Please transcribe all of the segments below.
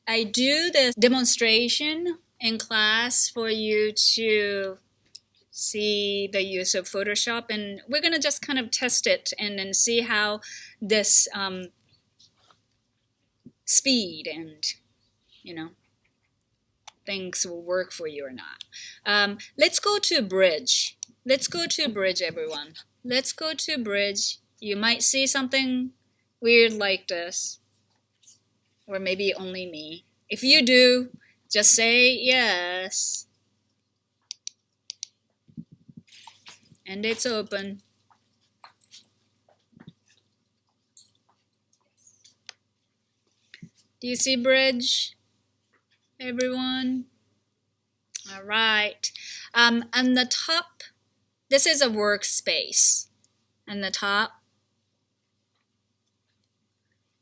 I do this demonstration in class for you to see the use of Photoshop, and we're gonna just kind of test it and then see how this speed and things will work for you or not. Let's go to Bridge. Let's go to Bridge, everyone. Let's go to Bridge. You might see something weird like this, or maybe only me. If you do, just say yes. And it's open. Do you see Bridge, everyone? All right. On the top, this is a workspace. On the top.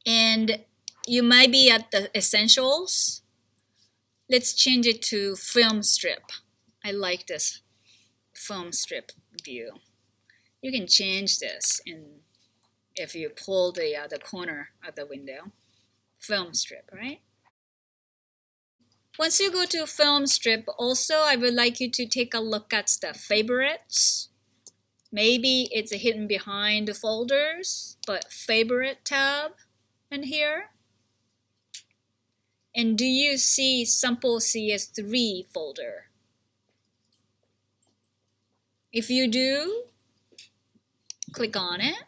And you might be at the Essentials. Let's change it to Film Strip. I like this film strip view. You can change this if you pull the corner of the window. Film strip, right? Once you go to film strip, also I would like you to take a look at the favorites. Maybe it's hidden behind the folders, but favorite tab in here. And do you see sample CS3 folder? If you do, click on it.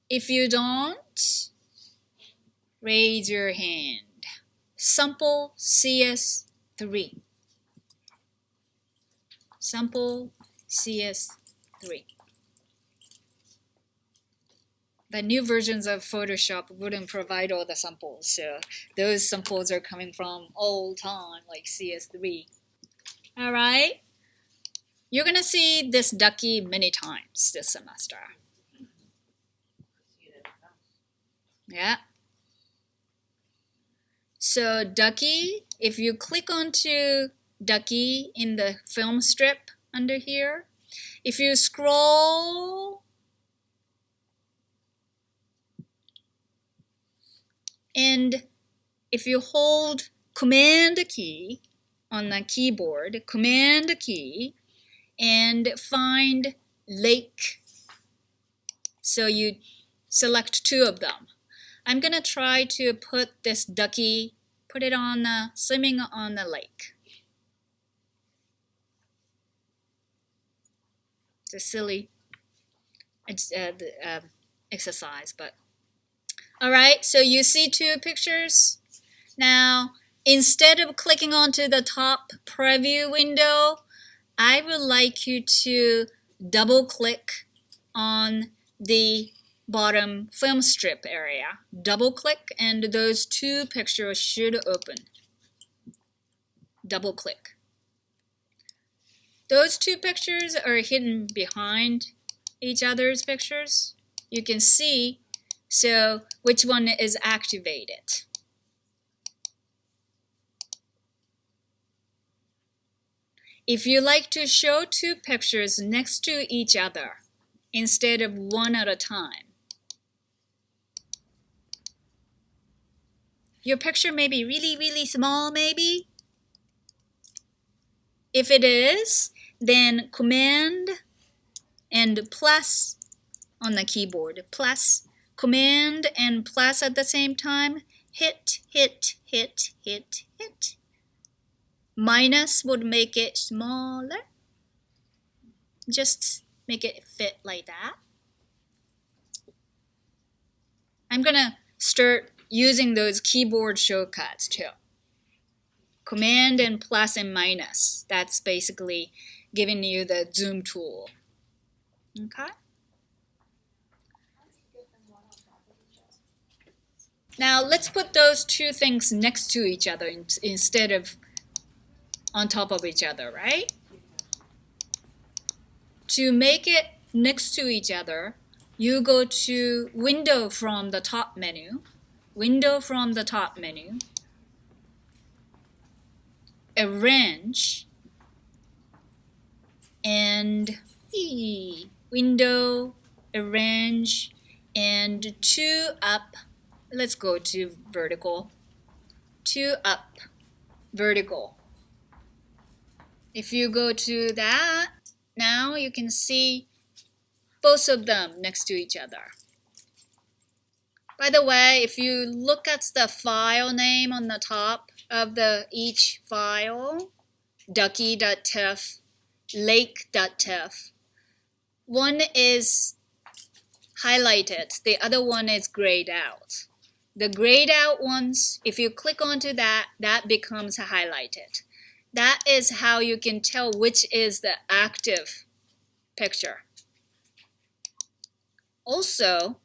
If you don't, raise your hand. Sample CS3. Sample CS3. The new versions of Photoshop wouldn't provide all the samples, so those samples are coming from old time, like CS3. All right? You're going to see this Ducky many times this semester. Yeah. So Ducky, if you click onto Ducky in the film strip under here, if you scroll and if you hold Command key on the keyboard, Command key, and find Lake, so you select two of them. I'm gonna try to put this Ducky, put it on swimming on the lake. It's a silly exercise, but all right. So you see two pictures. Now, instead of clicking onto the top preview window, I would like you to double click on the bottom film strip area. Double click and those two pictures should open. Double click. Those two pictures are hidden behind each other's pictures. You can see so which one is activated. If you like to show two pictures next to each other instead of one at a time, your picture may be really, really small, maybe. If it is, then Command and plus on the keyboard. Plus, Command and plus at the same time. Hit, hit, hit, hit, hit. Minus would make it smaller. Just make it fit like that. I'm gonna start using those keyboard shortcuts too. Command and plus and minus. That's basically giving you the zoom tool. Okay? Now let's put those two things next to each other instead of on top of each other, right? To make it next to each other, you go to Window from the top menu. Window from the top menu. Arrange. And Window, Arrange, and 2 up let's go to vertical, to up, vertical. If you go to that, now you can see both of them next to each other. By the way, if you look at the file name on the top of each file, ducky.tiff, lake.tiff, one is highlighted, the other one is grayed out. The grayed out ones, if you click onto that, that becomes highlighted. That is how you can tell which is the active picture. Also,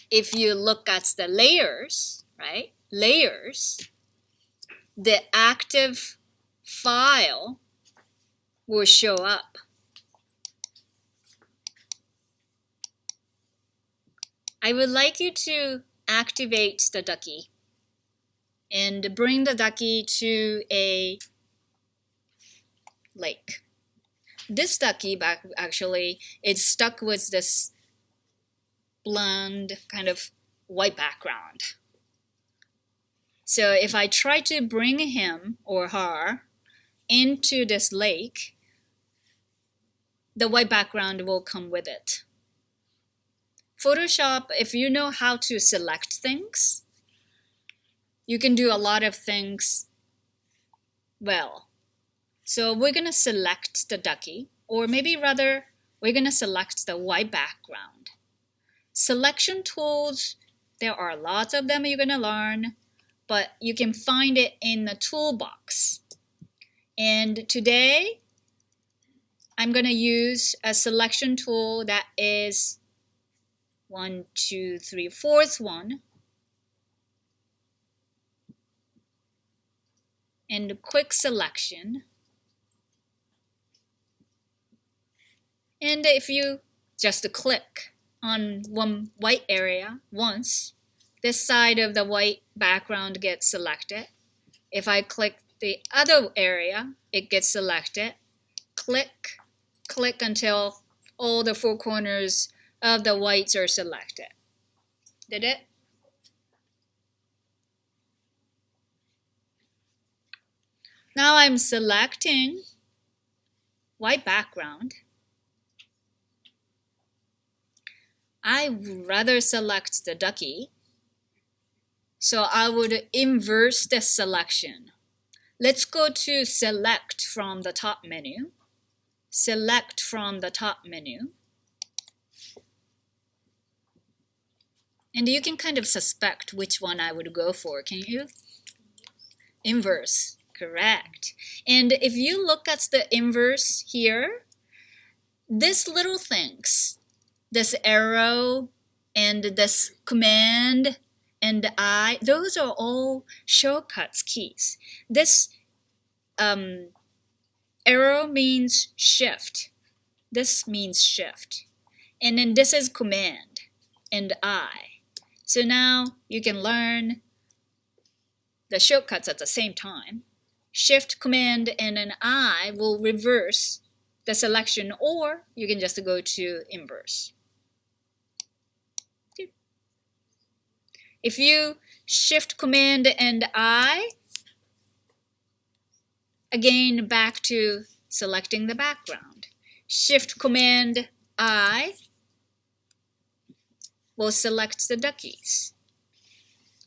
if you look at the layers, right? Layers, the active file will show up. I would like you to activate the Ducky and bring the Ducky to a lake. This Ducky actually is stuck with this blonde kind of white background. So if I try to bring him or her into this lake, the white background will come with it. Photoshop, if you know how to select things, you can do a lot of things well. So we're going to select the Ducky, or maybe rather, we're going to select the white background. Selection tools, there are lots of them you're going to learn, but you can find it in the toolbox. And today, I'm going to use a selection tool that is 1, 2, 3, 4th one. And quick selection. And if you just click on one white area once, this side of the white background gets selected. If I click the other area, it gets selected. Click, click until all the 4 corners of the whites are selected. Did it? Now I'm selecting white background. I would rather select the Ducky, so I would inverse the selection. Let's go to select from the top menu. Select from the top menu. And you can kind of suspect which one I would go for, can you? Inverse, correct. And if you look at the inverse here, these little things, this arrow and this command and I, those are all shortcuts keys. This arrow means shift. This means shift. And then this is command and I. So now you can learn the shortcuts at the same time. Shift, command, and an I will reverse the selection, or you can just go to inverse. If you shift, command, and I, again back to selecting the background. Shift, command, I will select the duckies.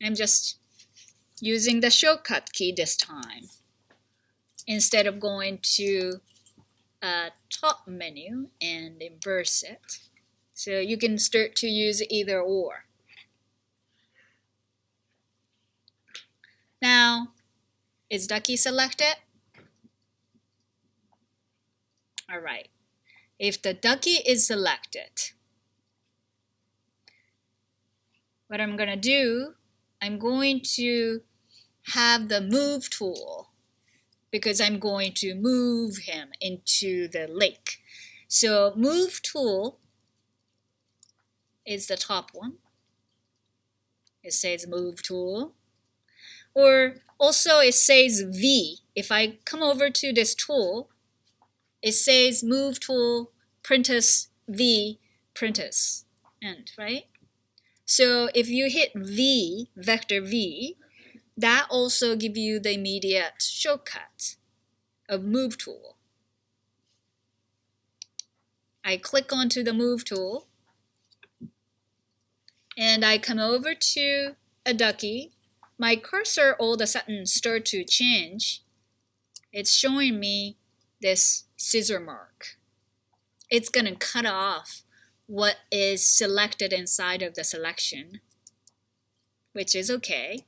I'm just using the shortcut key this time instead of going to top menu and inverse it. So you can start to use either or. Now, is Ducky selected? All right. If the Ducky is selected, what I'm going to do, I'm going to have the move tool because I'm going to move him into the lake. So move tool is the top one. It says move tool. Or also it says V. If I come over to this tool, it says move tool, printus, V, printus, end, right? So if you hit V, vector V, that also gives you the immediate shortcut of Move tool. I click onto the Move tool, and I come over to a Ducky. My cursor all of a sudden starts to change. It's showing me this scissor mark. It's going to cut off what is selected inside of the selection, which is okay.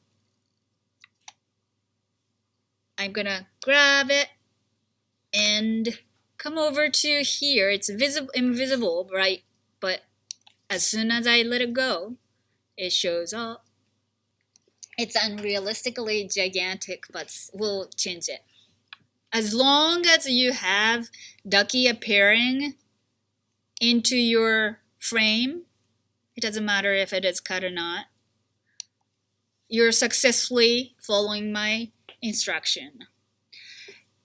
I'm going to grab it and come over to here. It's invisible, right? But as soon as I let it go, it shows up. It's unrealistically gigantic, but we'll change it. As long as you have Ducky appearing into your frame, it doesn't matter if it is cut or not, you're successfully following my instruction.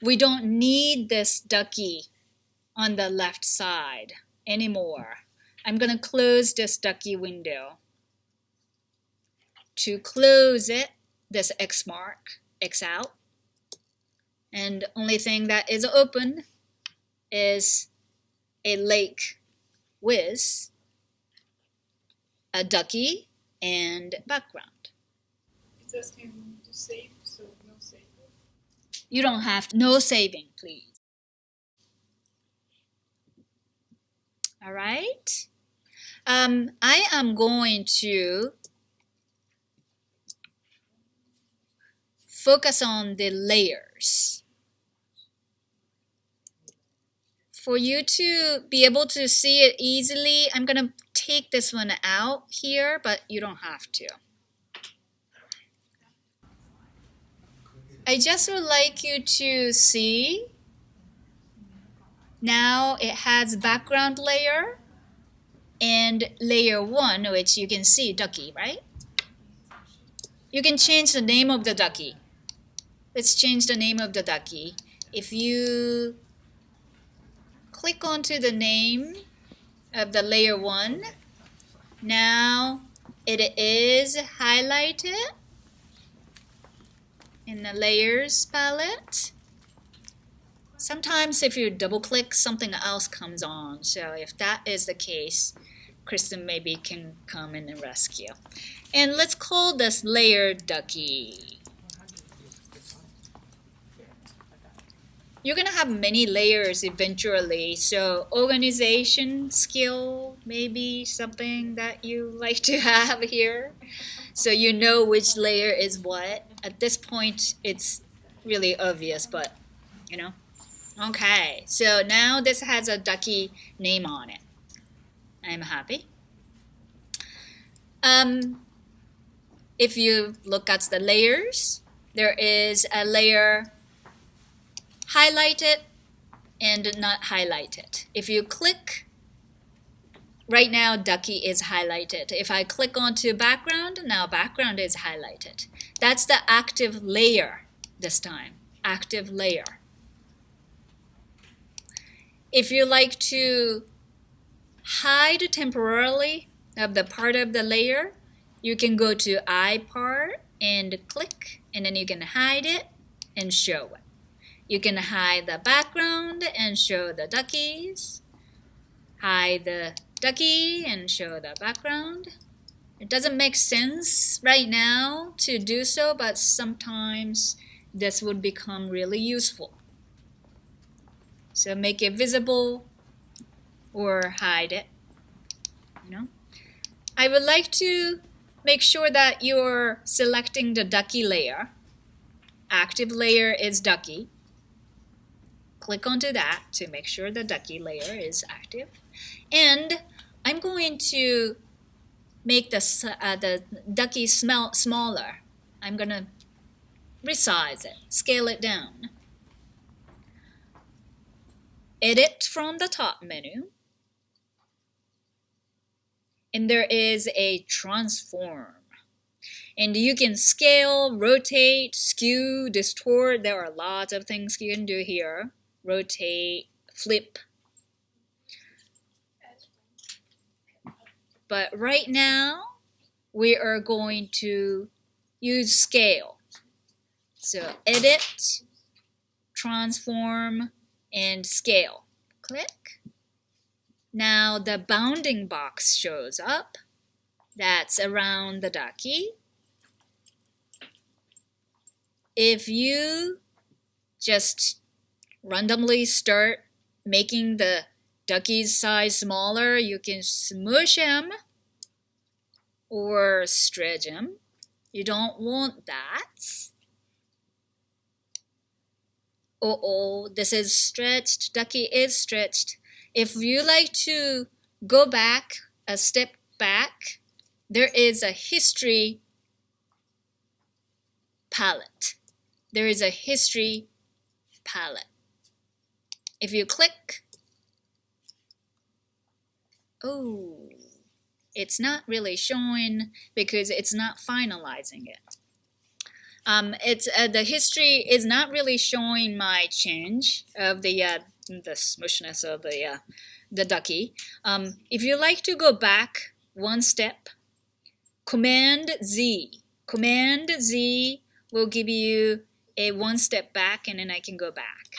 We don't need this Ducky on the left side anymore. I'm going to close this Ducky window. To close it, this X mark, X out. And the only thing that is open is a lake with a Ducky and background. It's asking to save, so no saving. You don't have no saving, please. All right. I am going to focus on the layers. For you to be able to see it easily, I'm going to take this one out here, but you don't have to. I just would like you to see now it has background layer and layer 1, which you can see Ducky, right? You can change the name of the Ducky. Let's change the name of the Ducky. If you click onto the name of the layer 1, now it is highlighted in the layers palette. Sometimes if you double click, something else comes on. So if that is the case, Cristin maybe can come in and rescue. And let's call this layer Ducky. You're going to have many layers eventually, so organization skill may be something that you like to have here. So you know which layer is what. At this point, it's really obvious, but you know. Okay, so now this has a Ducky name on it. I'm happy. If you look at the layers, there is a layer highlighted and not highlighted. If you click, right now Ducky is highlighted. If I click onto background, now background is highlighted. That's the active layer this time, active layer. If you like to hide temporarily of the part of the layer, you can go to eye part and click, and then you can hide it and show it. You can hide the background and show the Duckies. Hide the Ducky and show the background. It doesn't make sense right now to do so, but sometimes this would become really useful. So make it visible or hide it. You know? I would like to make sure that you're selecting the Ducky layer. Active layer is Ducky. Click onto that to make sure the Ducky layer is active. And I'm going to make the Ducky smaller. I'm going to resize it, scale it down. Edit from the top menu. And there is a transform. And you can scale, rotate, skew, distort. There are lots of things you can do here. Rotate, flip. But right now, we are going to use scale. So edit, transform, and scale. Click. Now the bounding box shows up. That's around the ducky. If you just randomly start making the ducky's size smaller, you can smush him or stretch him. You don't want that. Uh-oh, this is stretched. Ducky is stretched. If you like to go back, a step back, there is a history palette. There is a history palette. If you click, oh, it's not really showing because it's not finalizing it. The history is not really showing my change of the smushness of the ducky. If you like to go back one step, Command Z. Command Z will give you a one step back, and then I can go back.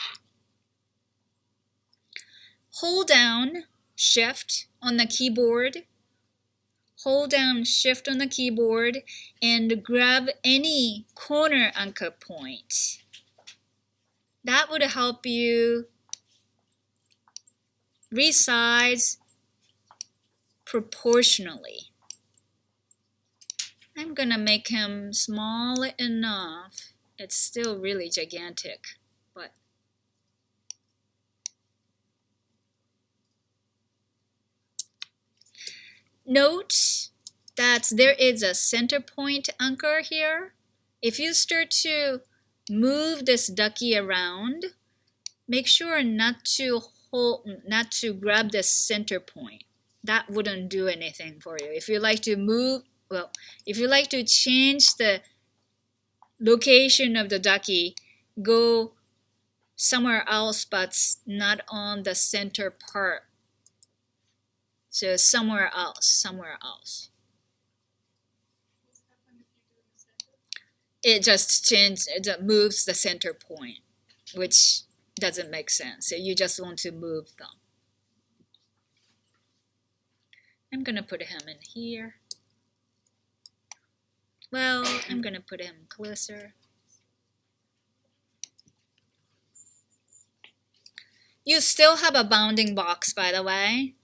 Hold down Shift on the keyboard. Hold down Shift on the keyboard and grab any corner anchor point. That would help you resize proportionally. I'm gonna make him small enough. It's still really gigantic, but note that there is a center point anchor here. If you start to move this ducky around, make sure not to grab the center point. That wouldn't do anything for you. If you like to move, well, if you like to change the location of the ducky, go somewhere else but not on the center part. So somewhere else. It just moves the center point, which doesn't make sense. So you just want to move them. I'm gonna put him in here. Well, I'm gonna put him closer. You still have a bounding box, by the way.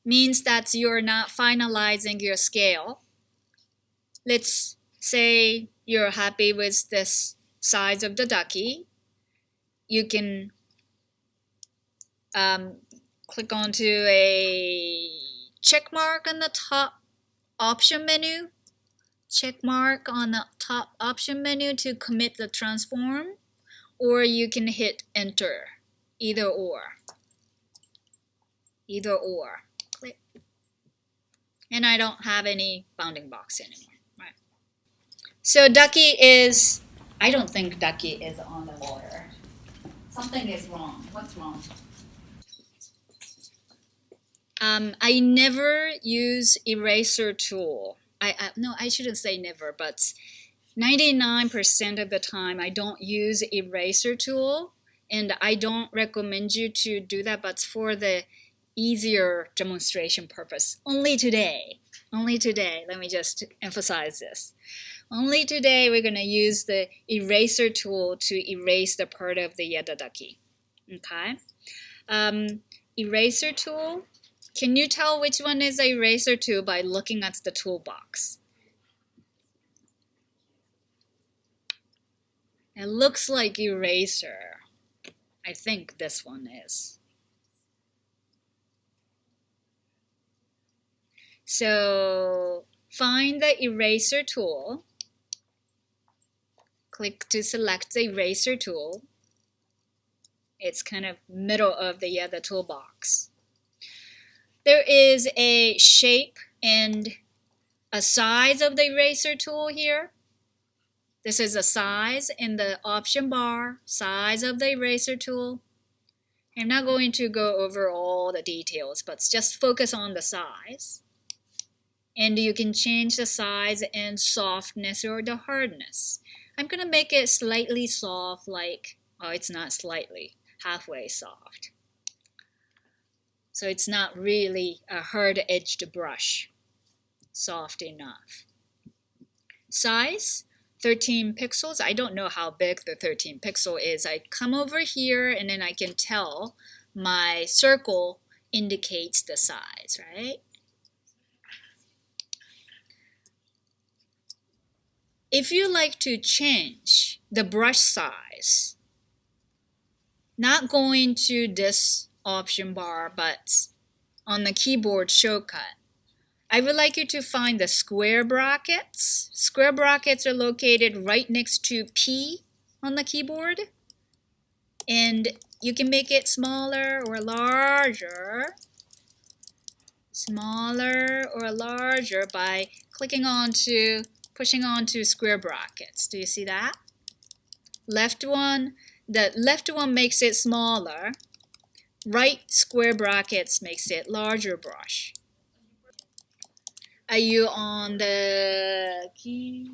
Means that you're not finalizing your scale. Let's say you're happy with this size of the ducky. You can click onto a check mark on the top option menu. Check mark on the top option menu to commit the transform, or you can hit enter. Either or. Click. And I don't have any bounding box anymore. Right. So Ducky is, I don't think Ducky is on the water. Something is wrong. What's wrong? I never use eraser tool. No, I shouldn't say never, but 99% of the time I don't use eraser tool, and I don't recommend you to do that, but for the easier demonstration purpose. Only today, let me just emphasize this. Only today we're going to use the eraser tool to erase the part of the ducky. Okay? Eraser tool. Can you tell which one is an eraser tool by looking at the toolbox? It looks like eraser. I think this one is. So find the eraser tool. Click to select the eraser tool. It's kind of middle of the toolbox. There is a shape and a size of the eraser tool here. This is a size in the option bar, size of the eraser tool. I'm not going to go over all the details, but just focus on the size. And you can change the size and softness or the hardness. I'm going to make it slightly soft, like, oh, it's not slightly, halfway soft. So it's not really a hard-edged brush. Soft enough. Size, 13 pixels. I don't know how big the 13 pixel is. I come over here and then I can tell my circle indicates the size, right? If you like to change the brush size, not going to this option bar, but on the keyboard shortcut, I would like you to find the square brackets. Square brackets are located right next to P on the keyboard. And you can make it smaller or larger. Smaller or larger by pushing onto square brackets. Do you see that? Left one, the left one makes it smaller. Right square brackets makes it larger brush. Are you on the key?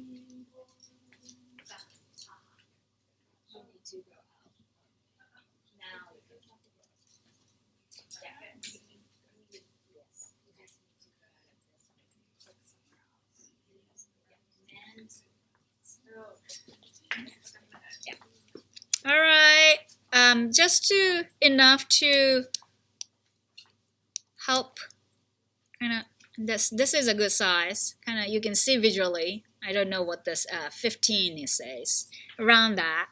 All right. Just enough to help kind of. This is a good size. Kind of you can see visually. I don't know what this 15 it says. Around that.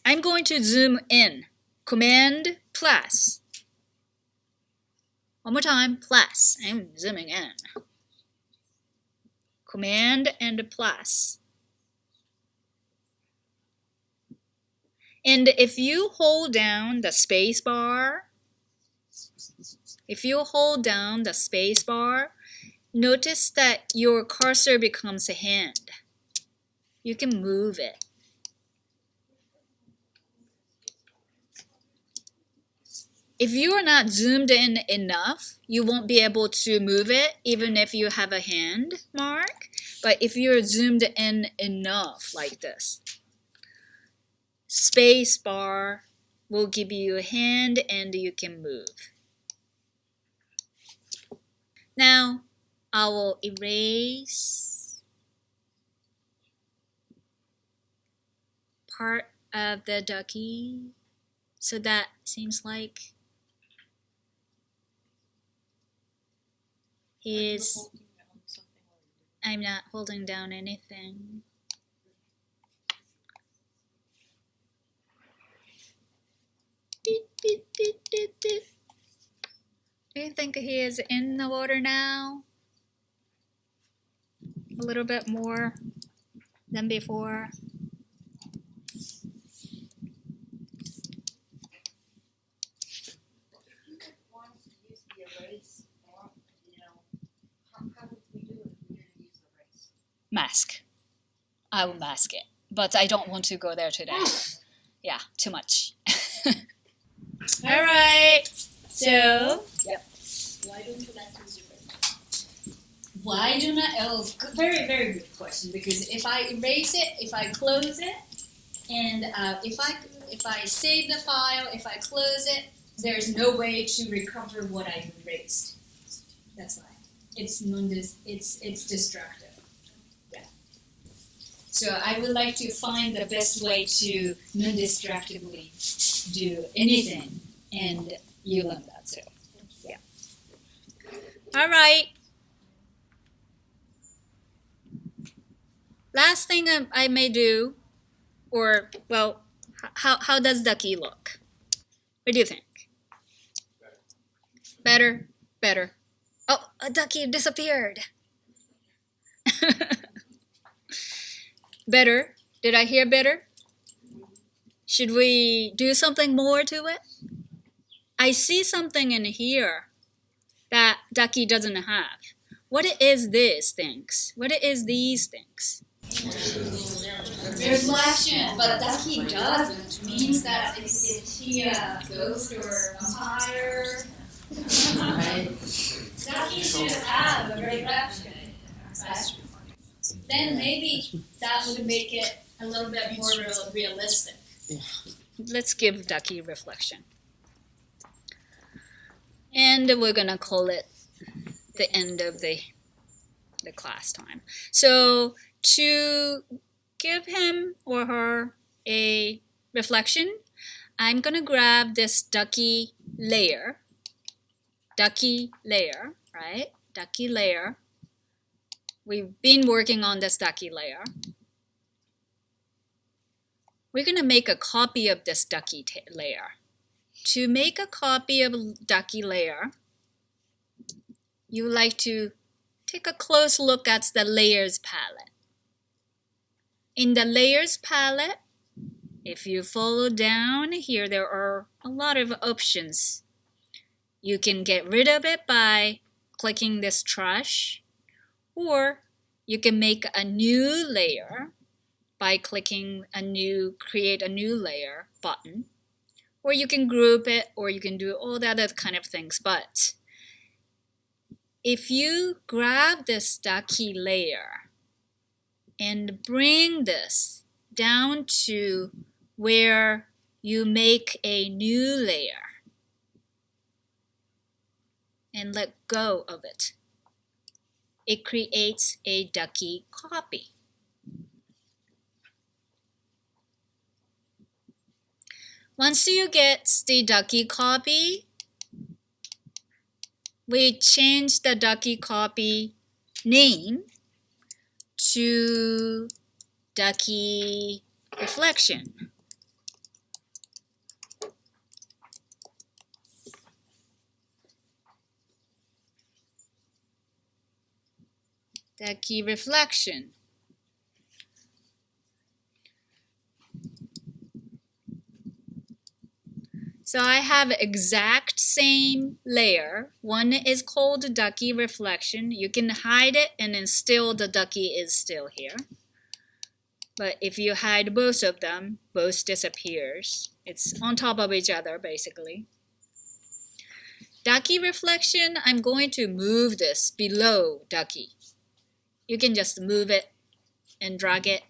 I'm going to zoom in. Command plus. One more time. Plus. I'm zooming in. Command and plus. And if you hold down the space bar, notice that your cursor becomes a hand. You can move it. If you are not zoomed in enough, you won't be able to move it even if you have a hand mark. But if you're zoomed in enough like this, space bar will give you a hand and you can move. Now, I will erase part of the ducky so that seems like I'm not holding down anything. Beep, beep, beep, beep, beep. Do you think he is in the water now? A little bit more than before. Mask. I will mask it, but I don't want to go there today. Yeah, too much. All right. So, yep. Why don't you like to use your eraser? Why do not? Oh, very, very good question. Because if I erase it, if I close it, and if I save the file, if I close it, there's no way to recover what I erased. That's why it's destructive. Yeah. So I would like to find the best way to non-destructively do anything, and you learn that too. Yeah. All right. Last thing I may do, or well, how does Ducky look? What do you think? Better, better. Oh, a Ducky disappeared. Better. Did I hear better? Should we do something more to it? I see something in here that Ducky doesn't have. What is these things? What is these things? Reflection, but Ducky doesn't. Means that is he a ghost or vampire? Right. Ducky should have a reflection. Then maybe that would make it a little bit more realistic. Let's give Ducky reflection. And we're gonna call it the end of the class time. So to give him or her a reflection, I'm gonna grab this Ducky layer, right? Ducky layer. We've been working on this Ducky layer. We're gonna make a copy of this Ducky layer. To make a copy of Ducky layer, you like to take a close look at the layers palette. In the layers palette, if you follow down here, there are a lot of options. You can get rid of it by clicking this trash, or you can make a new layer by clicking create a new layer button, or you can group it, or you can do all the other kind of things. But if you grab this Ducky layer and bring this down to where you make a new layer and let go of it, it creates a Ducky copy. Once you get the Ducky copy, we change the Ducky copy name to Ducky reflection. Ducky reflection. So I have exact same layer. One is called Ducky reflection. You can hide it and then still the Ducky is still here. But if you hide both of them, both disappears. It's on top of each other basically. Ducky reflection, I'm going to move this below Ducky. You can just move it and drag it.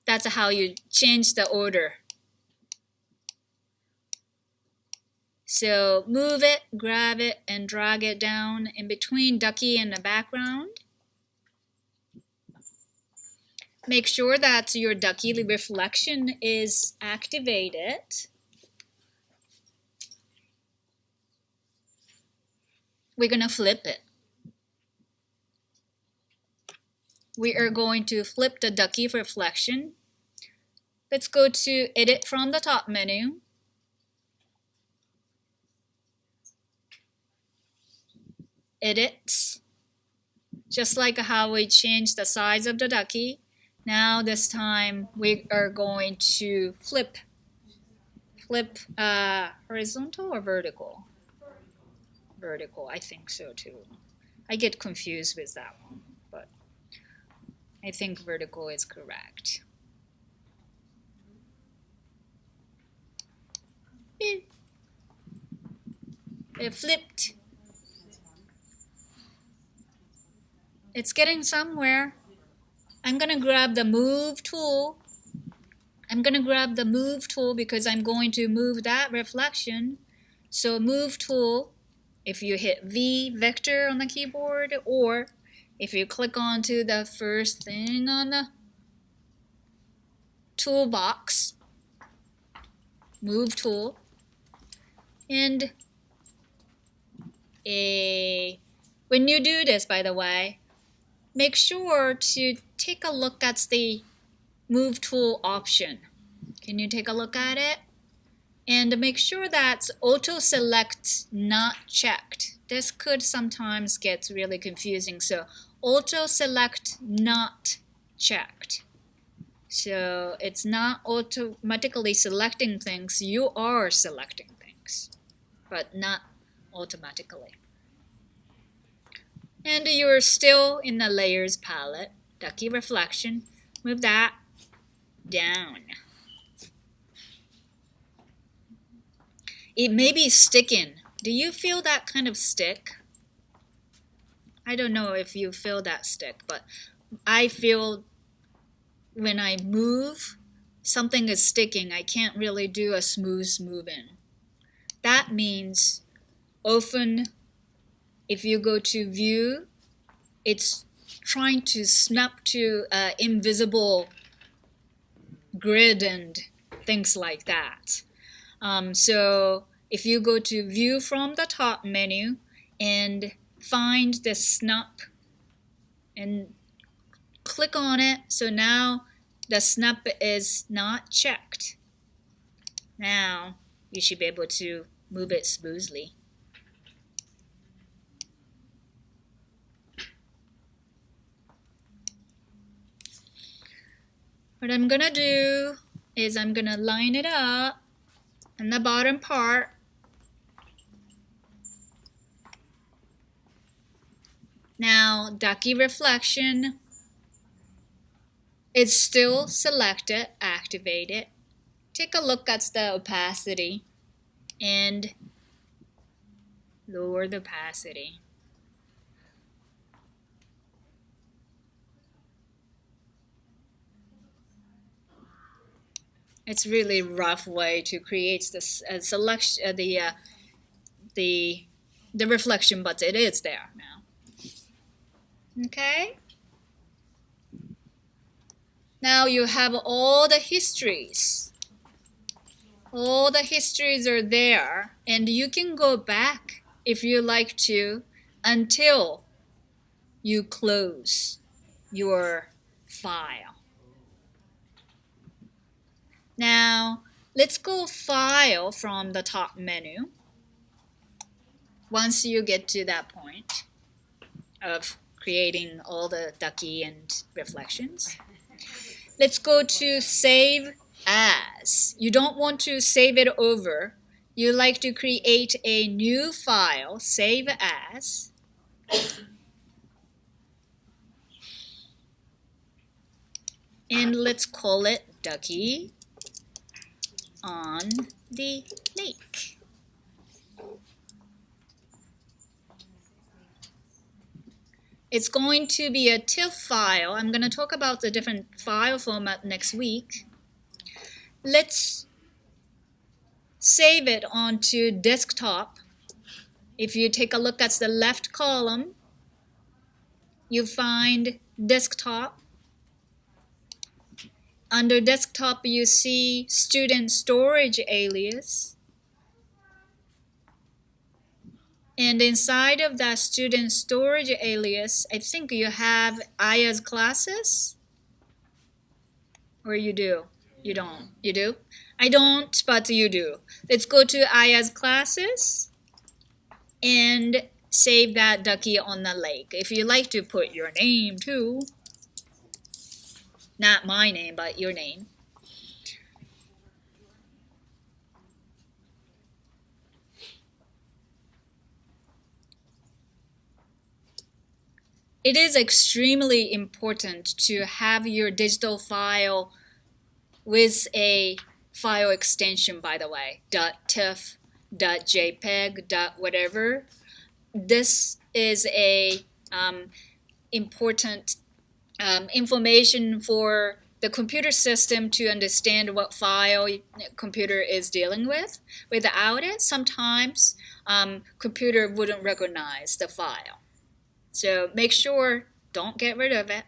That's how you change the order. So move it, grab it, and drag it down in between Ducky and the background. Make sure that your Ducky reflection is activated. We're going to flip it. We are going to flip the Ducky reflection. Let's go to Edit from the top menu. Edit. Just like how we changed the size of the Ducky. Now this time we are going to flip horizontal or vertical? Vertical, I think so too. I get confused with that one, but I think vertical is correct. It flipped. It's getting somewhere. I'm going to grab the move tool. Because I'm going to move that reflection. So move tool, if you hit V vector on the keyboard, or if you click onto the first thing on the toolbox, move tool, and when you do this, by the way, make sure to take a look at the move tool option. Can you take a look at it? And make sure that's auto select not checked. This could sometimes get really confusing. So auto select not checked. So it's not automatically selecting things. You are selecting things, but not automatically. And you're still in the layers palette, Ducky reflection. Move that down. It may be sticking Do you feel that kind of stick? I don't know if you feel that stick, but I feel when I move, something is sticking. I can't really do a smooth moving. That means often if you go to view, it's trying to snap to invisible grid and things like that. So if you go to view from the top menu and find the snap and click on it, so now the snap is not checked. Now you should be able to move it smoothly. What I'm gonna do is I'm gonna line it up in the bottom part. Now Ducky reflection is still selected, activated. Take a look at the opacity and lower the opacity. It's really rough way to create this selection, the reflection, but it is there now. Okay. Now you have all the histories. All the histories are there, and you can go back if you like to until you close your file. Now, let's go File from the top menu. Once you get to that point of creating all the Ducky and reflections, let's go to Save As. You don't want to save it over. You like to create a new file, Save As. And let's call it Ducky on the Lake. It's going to be a TIFF file. I'm going to talk about the different file format next week. Let's save it onto desktop. If you take a look at the left column, you find desktop. Under desktop, you see student storage alias. And inside of that student storage alias, I think you have Aya's classes. Or you do? You don't? You do? I don't, but you do. Let's go to Aya's classes and save that Ducky on the Lake. If you like to put your name too. Not my name, but your name. It is extremely important to have your digital file with a file extension, by the way, .tiff, .jpeg, .whatever. This is a important information for the computer system to understand what file computer is dealing with. Without it, sometimes computer wouldn't recognize the file. So make sure, don't get rid of it.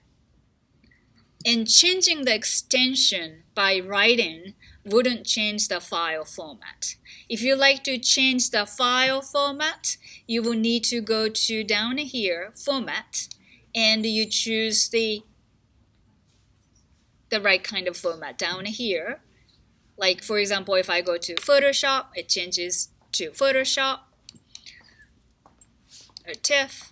And changing the extension by writing wouldn't change the file format. If you like to change the file format, you will need to go to down here, Format, and you choose the right kind of format down here. Like, for example, if I go to Photoshop, it changes to Photoshop or TIFF.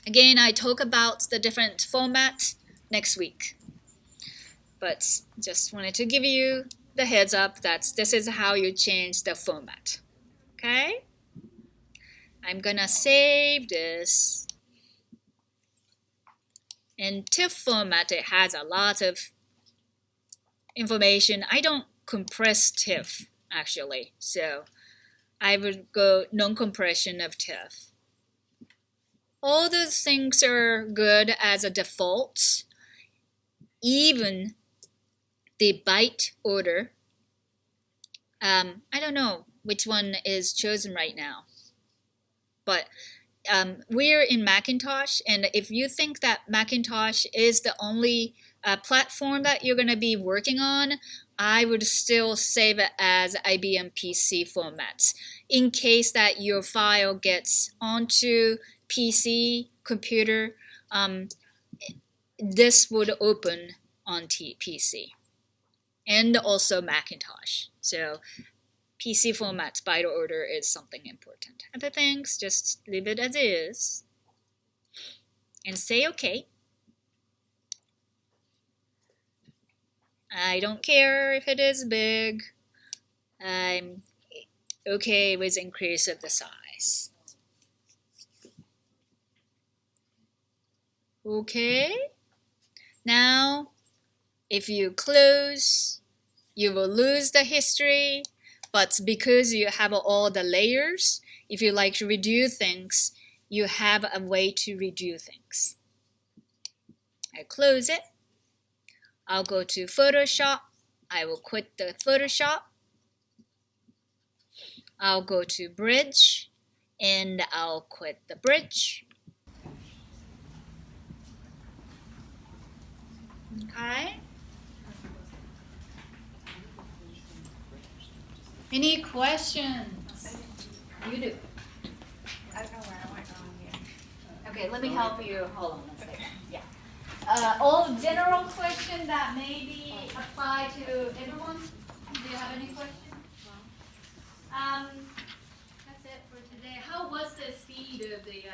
Again, I talk about the different formats next week. But just wanted to give you the heads up that this is how you change the format. Okay? I'm gonna save this. In TIFF format, it has a lot of information. I don't compress TIFF, actually. So I would go non-compression of TIFF. All those things are good as a default. Even the byte order, I don't know which one is chosen right now, but we're in Macintosh, and if you think that Macintosh is the only platform that you're going to be working on, I would still save it as IBM PC formats in case that your file gets onto PC computer. This would open on PC and also Macintosh. So PC formats byte order is something important. Other things, just leave it as is and say okay. I don't care if it is big. I'm okay with increase of the size. Okay. Now, if you close, you will lose the history, but because you have all the layers, if you like to redo things, you have a way to redo things. I close it. I'll go to Photoshop. I will quit the Photoshop. I'll go to Bridge, and I'll quit the Bridge. Okay. Any questions? You do. I don't know where I went wrong here. Okay, let me help you. Hold on a second. Yeah. All general questions that maybe apply to everyone. Do you have any questions? That's it for today. How was the speed of the